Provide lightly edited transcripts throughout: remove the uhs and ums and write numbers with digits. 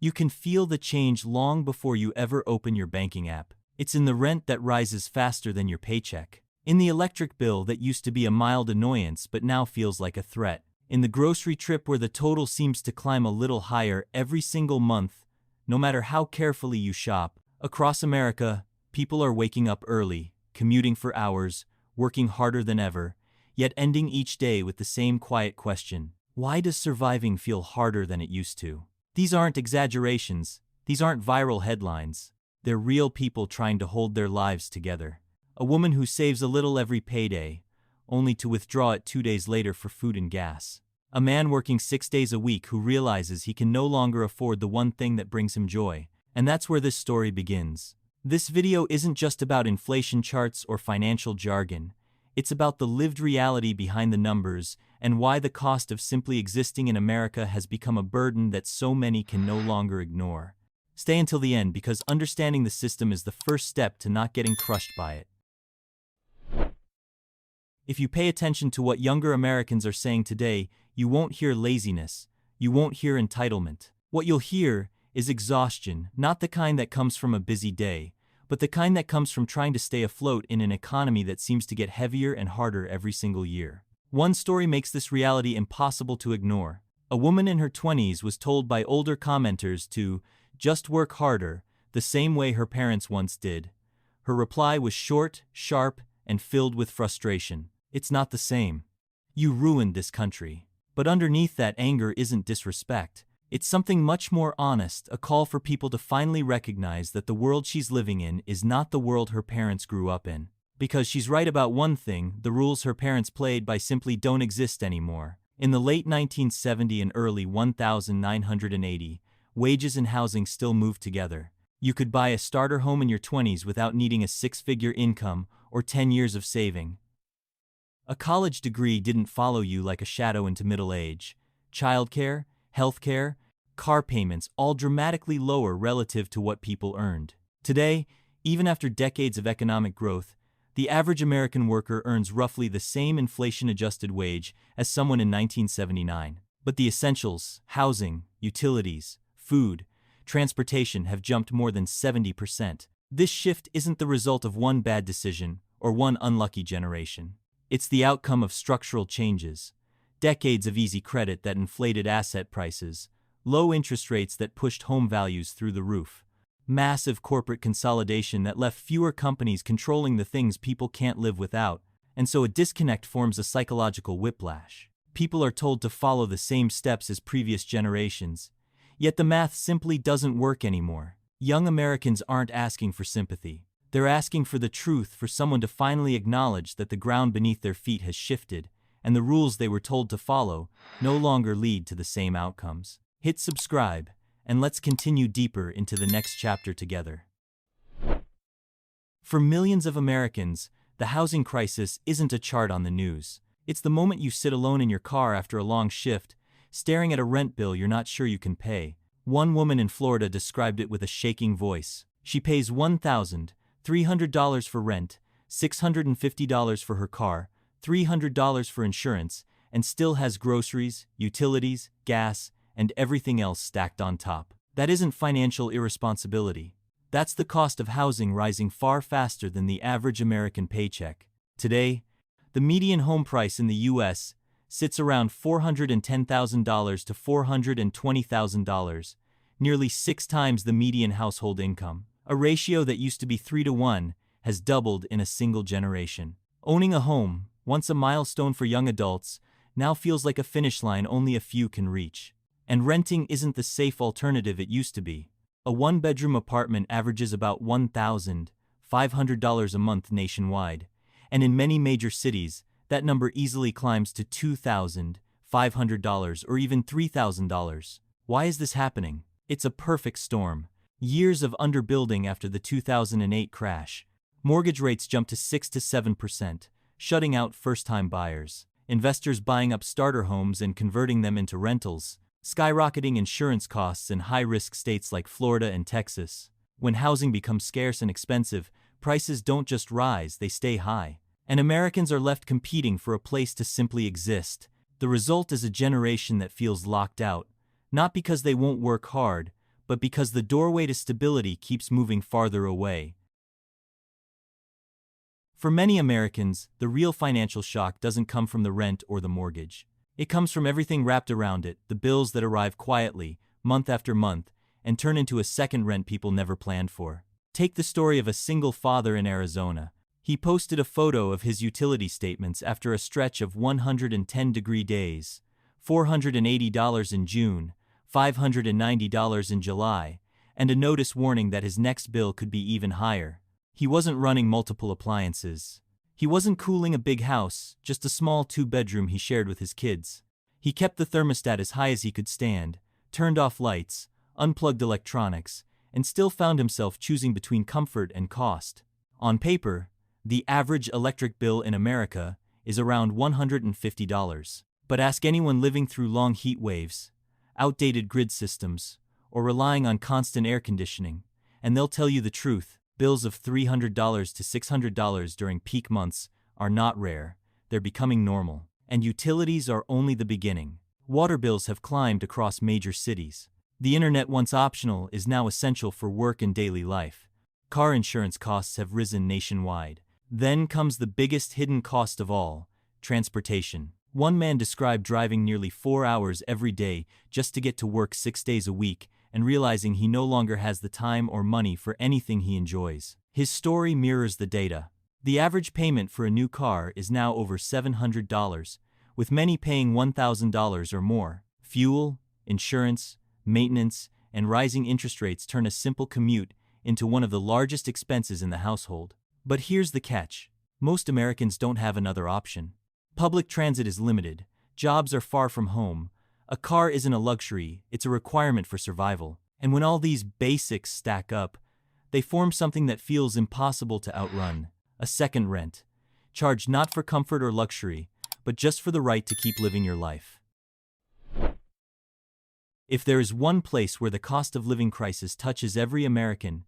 You can feel the change long before you ever open your banking app. It's in the rent that rises faster than your paycheck. In the electric bill that used to be a mild annoyance but now feels like a threat. In the grocery trip where the total seems to climb a little higher every single month, no matter how carefully you shop. Across America, people are waking up early, commuting for hours, working harder than ever, yet ending each day with the same quiet question: why does surviving feel harder than it used to? These aren't exaggerations, these aren't viral headlines. They're real people trying to hold their lives together. A woman who saves a little every payday, only to withdraw it 2 days later for food and gas. A man working 6 days a week who realizes he can no longer afford the one thing that brings him joy. And that's where this story begins. This video isn't just about inflation charts or financial jargon. It's about the lived reality behind the numbers and why the cost of simply existing in America has become a burden that so many can no longer ignore. Stay until the end because understanding the system is the first step to not getting crushed by it. If you pay attention to what younger Americans are saying today, you won't hear laziness, you won't hear entitlement. What you'll hear is exhaustion, not the kind that comes from a busy day, but the kind that comes from trying to stay afloat in an economy that seems to get heavier and harder every single year. One story makes this reality impossible to ignore. A woman in her 20s was told by older commenters to just work harder, the same way her parents once did. Her reply was short, sharp, and filled with frustration. It's not the same. You ruined this country. But underneath that anger isn't disrespect. It's something much more honest, a call for people to finally recognize that the world she's living in is not the world her parents grew up in. Because she's right about one thing, the rules her parents played by simply don't exist anymore. In the late 1970s and early 1980s, wages and housing still moved together. You could buy a starter home in your 20s without needing a six-figure income or 10 years of saving. A college degree didn't follow you like a shadow into middle age. Childcare, healthcare, car payments all dramatically lower relative to what people earned. Today, even after decades of economic growth, the average American worker earns roughly the same inflation-adjusted wage as someone in 1979. But the essentials, housing, utilities, food, transportation have jumped more than 70%. This shift isn't the result of one bad decision or one unlucky generation. It's the outcome of structural changes. Decades of easy credit that inflated asset prices, low interest rates that pushed home values through the roof, massive corporate consolidation that left fewer companies controlling the things people can't live without, and so a disconnect forms a psychological whiplash. People are told to follow the same steps as previous generations, yet the math simply doesn't work anymore. Young Americans aren't asking for sympathy. They're asking for the truth, for someone to finally acknowledge that the ground beneath their feet has shifted, and the rules they were told to follow no longer lead to the same outcomes. Hit subscribe, and let's continue deeper into the next chapter together. For millions of Americans, the housing crisis isn't a chart on the news. It's the moment you sit alone in your car after a long shift, staring at a rent bill you're not sure you can pay. One woman in Florida described it with a shaking voice. She pays $1,300 for rent, $650 for her car, $300 for insurance, and still has groceries, utilities, gas, and everything else stacked on top. That isn't financial irresponsibility. That's the cost of housing rising far faster than the average American paycheck. Today, the median home price in the U.S. sits around $410,000 to $420,000, nearly 6 times the median household income. A ratio that used to be 3-to-1 has doubled in a single generation. Owning a home, once a milestone for young adults, now feels like a finish line only a few can reach. And renting isn't the safe alternative it used to be. A one-bedroom apartment averages about $1,500 a month nationwide, and in many major cities, that number easily climbs to $2,500 or even $3,000. Why is this happening? It's a perfect storm. Years of underbuilding after the 2008 crash. Mortgage rates jumped to 6 to 7%, shutting out first-time buyers. Investors buying up starter homes and converting them into rentals. Skyrocketing insurance costs in high-risk states like Florida and Texas. When housing becomes scarce and expensive, prices don't just rise, they stay high. And Americans are left competing for a place to simply exist. The result is a generation that feels locked out, not because they won't work hard, but because the doorway to stability keeps moving farther away. For many Americans, the real financial shock doesn't come from the rent or the mortgage. It comes from everything wrapped around it, the bills that arrive quietly, month after month, and turn into a second rent people never planned for. Take the story of a single father in Arizona. He posted a photo of his utility statements after a stretch of 110-degree days, $480 in June, $590 in July, and a notice warning that his next bill could be even higher. He wasn't running multiple appliances. He wasn't cooling a big house, just a small 2-bedroom he shared with his kids. He kept the thermostat as high as he could stand, turned off lights, unplugged electronics, and still found himself choosing between comfort and cost. On paper, the average electric bill in America is around $150. But ask anyone living through long heat waves, outdated grid systems, or relying on constant air conditioning, and they'll tell you the truth. Bills of $300 to $600 during peak months are not rare, they're becoming normal. And utilities are only the beginning. Water bills have climbed across major cities. The internet, once optional, is now essential for work and daily life. Car insurance costs have risen nationwide. Then comes the biggest hidden cost of all, transportation. One man described driving nearly 4 hours every day just to get to work 6 days a week, and realizing he no longer has the time or money for anything he enjoys. His story mirrors the data. The average payment for a new car is now over $700, with many paying $1,000 or more. Fuel, insurance, maintenance, and rising interest rates turn a simple commute into one of the largest expenses in the household. But here's the catch. Most Americans don't have another option. Public transit is limited, jobs are far from home, a car isn't a luxury, it's a requirement for survival. And when all these basics stack up, they form something that feels impossible to outrun: a second rent, charged not for comfort or luxury, but just for the right to keep living your life. If there is one place where the cost of living crisis touches every American,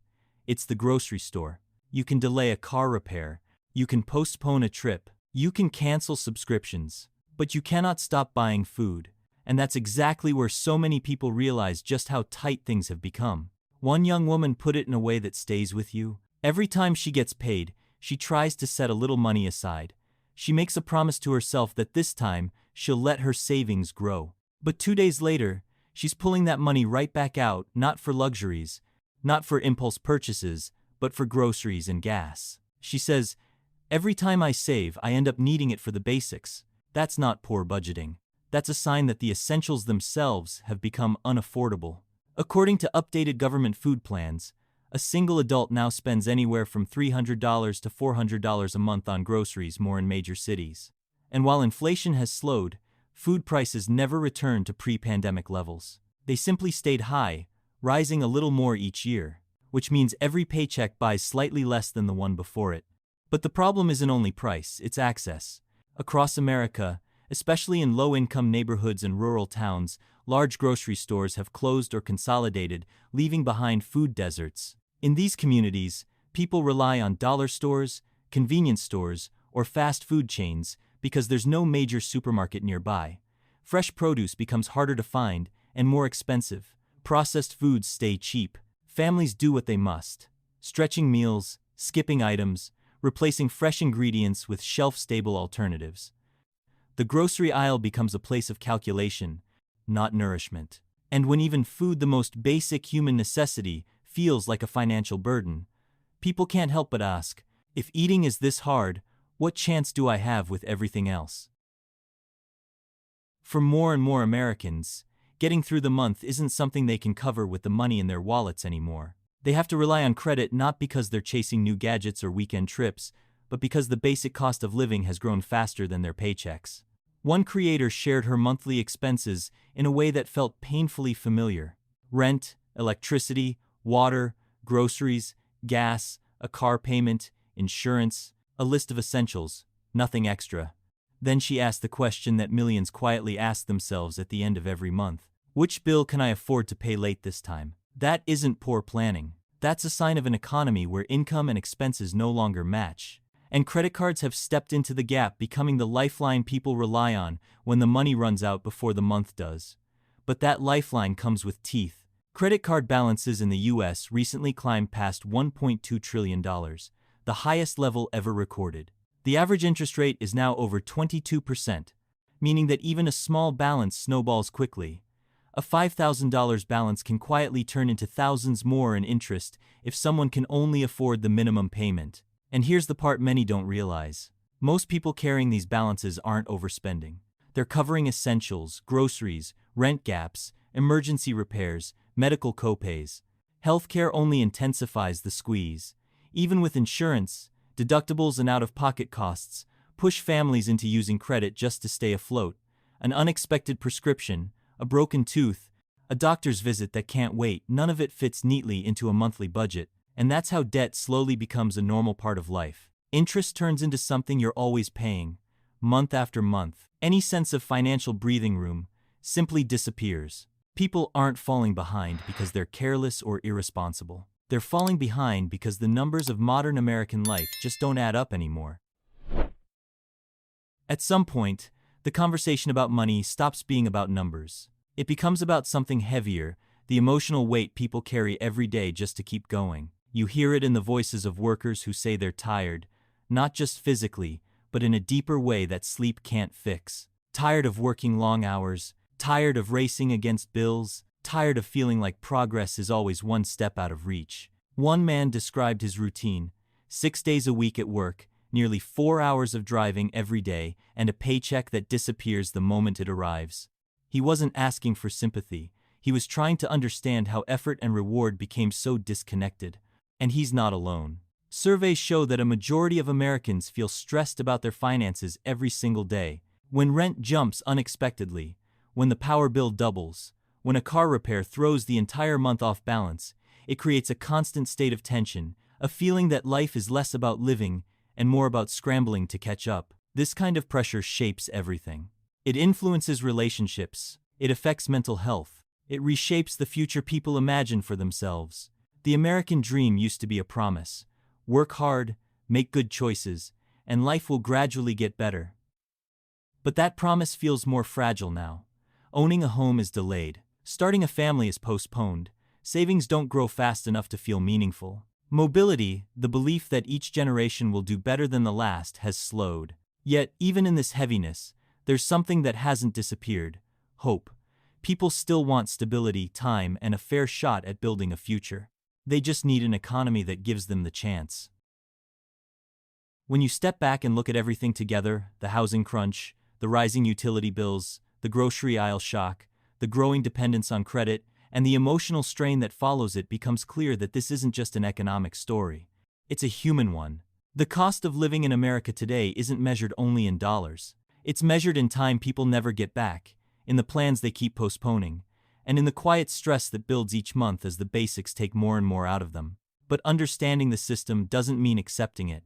it's the grocery store. You can delay a car repair, you can postpone a trip, you can cancel subscriptions, but you cannot stop buying food. And that's exactly where so many people realize just how tight things have become. One young woman put it in a way that stays with you. Every time she gets paid, she tries to set a little money aside. She makes a promise to herself that this time, she'll let her savings grow. But 2 days later, she's pulling that money right back out, not for luxuries, not for impulse purchases, but for groceries and gas. She says, "Every time I save, I end up needing it for the basics." That's not poor budgeting. That's a sign that the essentials themselves have become unaffordable. According to updated government food plans, a single adult now spends anywhere from $300 to $400 a month on groceries, more in major cities. And while inflation has slowed, food prices never returned to pre-pandemic levels. They simply stayed high, rising a little more each year, which means every paycheck buys slightly less than the one before it. But the problem isn't only price, it's access. Across America, especially in low-income neighborhoods and rural towns, large grocery stores have closed or consolidated, leaving behind food deserts. In these communities, people rely on dollar stores, convenience stores, or fast food chains because there's no major supermarket nearby. Fresh produce becomes harder to find and more expensive. Processed foods stay cheap. Families do what they must, stretching meals, skipping items, replacing fresh ingredients with shelf-stable alternatives. The grocery aisle becomes a place of calculation, not nourishment. And when even food, the most basic human necessity, feels like a financial burden, people can't help but ask, if eating is this hard, what chance do I have with everything else? For more and more Americans, getting through the month isn't something they can cover with the money in their wallets anymore. They have to rely on credit, not because they're chasing new gadgets or weekend trips, but because the basic cost of living has grown faster than their paychecks. One creator shared her monthly expenses in a way that felt painfully familiar. Rent, electricity, water, groceries, gas, a car payment, insurance, a list of essentials, nothing extra. Then she asked the question that millions quietly ask themselves at the end of every month. Which bill can I afford to pay late this time? That isn't poor planning. That's a sign of an economy where income and expenses no longer match. And credit cards have stepped into the gap, becoming the lifeline people rely on when the money runs out before the month does. But that lifeline comes with teeth, Credit card balances in the US recently climbed past $1.2 trillion, the highest level ever recorded. The average interest rate is now over 22%, meaning that even a small balance snowballs quickly. A $5,000 balance can quietly turn into thousands more in interest if someone can only afford the minimum payment. And here's the part many don't realize. Most people carrying these balances aren't overspending. They're covering essentials, groceries, rent gaps, emergency repairs, medical copays. Healthcare only intensifies the squeeze. Even with insurance, deductibles and out-of-pocket costs push families into using credit just to stay afloat. An unexpected prescription, a broken tooth, a doctor's visit that can't wait, none of it fits neatly into a monthly budget, and that's how debt slowly becomes a normal part of life. Interest turns into something you're always paying, month after month. Any sense of financial breathing room simply disappears. People aren't falling behind because they're careless or irresponsible. They're falling behind because the numbers of modern American life just don't add up anymore. At some point, the conversation about money stops being about numbers. It becomes about something heavier, the emotional weight people carry every day just to keep going. You hear it in the voices of workers who say they're tired, not just physically, but in a deeper way that sleep can't fix. Tired of working long hours, tired of racing against bills, tired of feeling like progress is always one step out of reach. One man described his routine: 6 days a week at work, nearly 4 hours of driving every day, and a paycheck that disappears the moment it arrives. He wasn't asking for sympathy. He was trying to understand how effort and reward became so disconnected. And he's not alone. Surveys show that a majority of Americans feel stressed about their finances every single day. When rent jumps unexpectedly, when the power bill doubles, when a car repair throws the entire month off balance, it creates a constant state of tension, a feeling that life is less about living and more about scrambling to catch up. This kind of pressure shapes everything. It influences relationships, it affects mental health, it reshapes the future people imagine for themselves. The American dream used to be a promise: work hard, make good choices, and life will gradually get better. But that promise feels more fragile now. Owning a home is delayed, starting a family is postponed, savings don't grow fast enough to feel meaningful. Mobility, the belief that each generation will do better than the last, has slowed. Yet, even in this heaviness, there's something that hasn't disappeared: hope. People still want stability, time, and a fair shot at building a future. They just need an economy that gives them the chance. When you step back and look at everything together, the housing crunch, the rising utility bills, the grocery aisle shock, the growing dependence on credit, and the emotional strain that follows, it becomes clear that this isn't just an economic story. It's a human one. The cost of living in America today isn't measured only in dollars. It's measured in time people never get back, in the plans they keep postponing, and in the quiet stress that builds each month as the basics take more and more out of them. But understanding the system doesn't mean accepting it.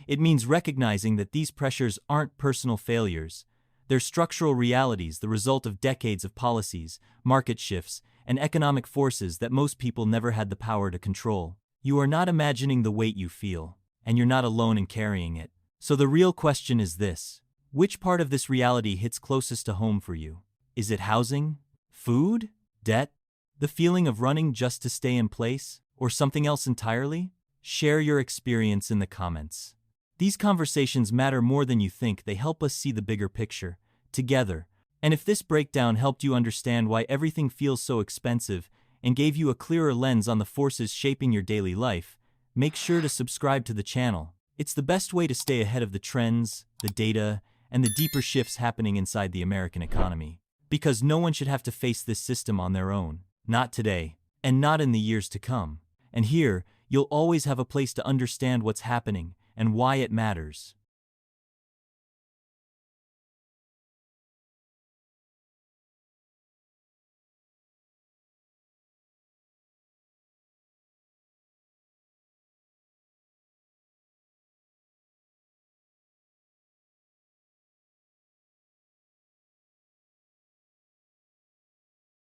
It means recognizing that these pressures aren't personal failures. They're structural realities, the result of decades of policies, market shifts, and economic forces that most people never had the power to control. You are not imagining the weight you feel, and you're not alone in carrying it. So the real question is this: which part of this reality hits closest to home for you? Is it housing? Food? Debt? The feeling of running just to stay in place? Or something else entirely? Share your experience in the comments. These conversations matter more than you think. They help us see the bigger picture, together. And if this breakdown helped you understand why everything feels so expensive and gave you a clearer lens on the forces shaping your daily life, make sure to subscribe to the channel. It's the best way to stay ahead of the trends, the data, and the deeper shifts happening inside the American economy. Because no one should have to face this system on their own. Not today, and not in the years to come. And here, you'll always have a place to understand what's happening and why it matters.